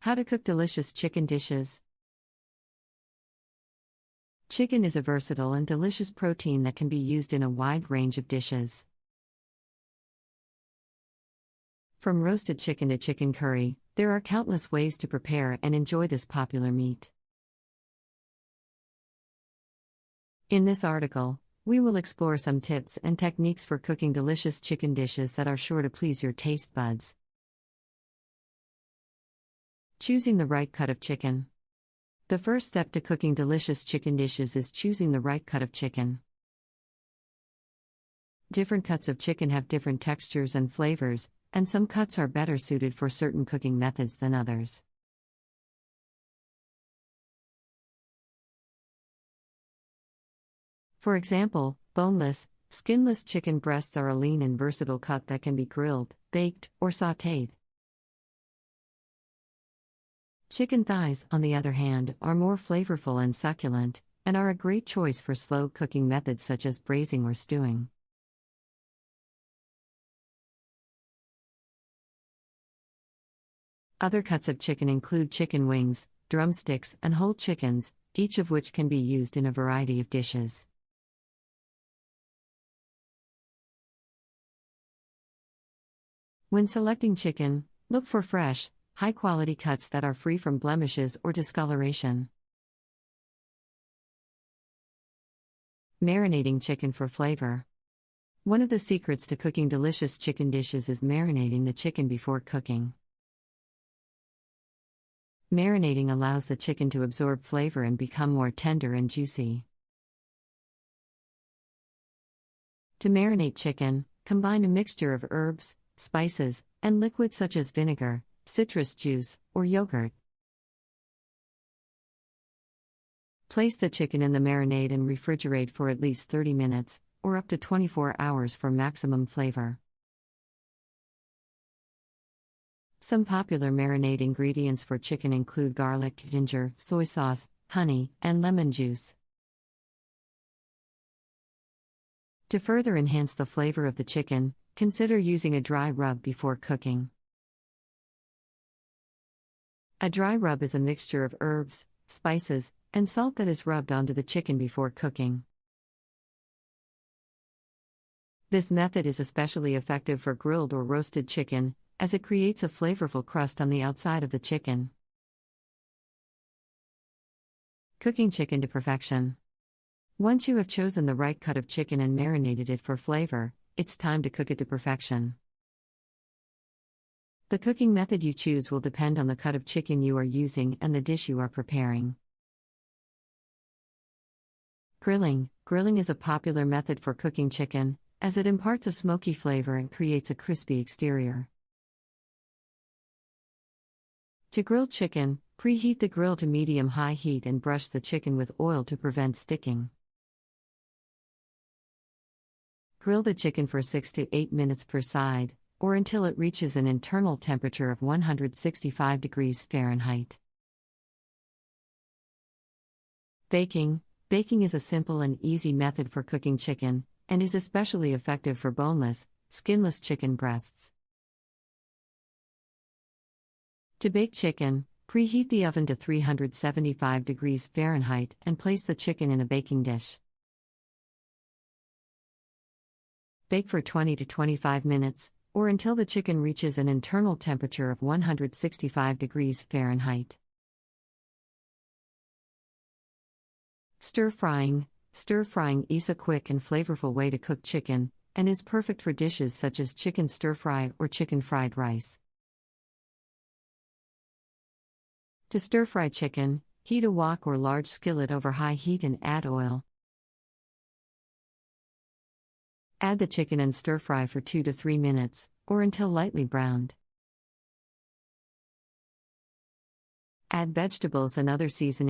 How to cook delicious chicken dishes. Chicken is a versatile and delicious protein that can be used in a wide range of dishes. From roasted chicken to chicken curry, there are countless ways to prepare and enjoy this popular meat. In this article, we will explore some tips and techniques for cooking delicious chicken dishes that are sure to please your taste buds. Choosing the right cut of chicken. The first step to cooking delicious chicken dishes is choosing the right cut of chicken. Different cuts of chicken have different textures and flavors, and some cuts are better suited for certain cooking methods than others. For example, boneless, skinless chicken breasts are a lean and versatile cut that can be grilled, baked, or sautéed. Chicken thighs, on the other hand, are more flavorful and succulent, and are a great choice for slow cooking methods such as braising or stewing. Other cuts of chicken include chicken wings, drumsticks, and whole chickens, each of which can be used in a variety of dishes. When selecting chicken, look for fresh, high-quality cuts that are free from blemishes or discoloration. Marinating chicken for flavor. One of the secrets to cooking delicious chicken dishes is marinating the chicken before cooking. Marinating allows the chicken to absorb flavor and become more tender and juicy. To marinate chicken, combine a mixture of herbs, spices, and liquids such as vinegar, citrus juice, or yogurt. Place the chicken in the marinade and refrigerate for at least 30 minutes, or up to 24 hours for maximum flavor. Some popular marinade ingredients for chicken include garlic, ginger, soy sauce, honey, and lemon juice. To further enhance the flavor of the chicken, consider using a dry rub before cooking. A dry rub is a mixture of herbs, spices, and salt that is rubbed onto the chicken before cooking. This method is especially effective for grilled or roasted chicken, as it creates a flavorful crust on the outside of the chicken. Cooking chicken to perfection. Once you have chosen the right cut of chicken and marinated it for flavor, it's time to cook it to perfection. The cooking method you choose will depend on the cut of chicken you are using and the dish you are preparing. Grilling. Grilling is a popular method for cooking chicken, as it imparts a smoky flavor and creates a crispy exterior. To grill chicken, preheat the grill to medium-high heat and brush the chicken with oil to prevent sticking. Grill the chicken for 6 to 8 minutes per side, or until it reaches an internal temperature of 165 degrees Fahrenheit. Baking. Baking is a simple and easy method for cooking chicken, and is especially effective for boneless, skinless chicken breasts. To bake chicken, preheat the oven to 375 degrees Fahrenheit and place the chicken in a baking dish. Bake for 20 to 25 minutes, or until the chicken reaches an internal temperature of 165 degrees Fahrenheit. Stir-frying. Stir-frying is a quick and flavorful way to cook chicken, and is perfect for dishes such as chicken stir-fry or chicken fried rice. To stir-fry chicken, heat a wok or large skillet over high heat and add oil. Add the chicken and stir-fry for 2 to 3 minutes, or until lightly browned. Add vegetables and other seasonings.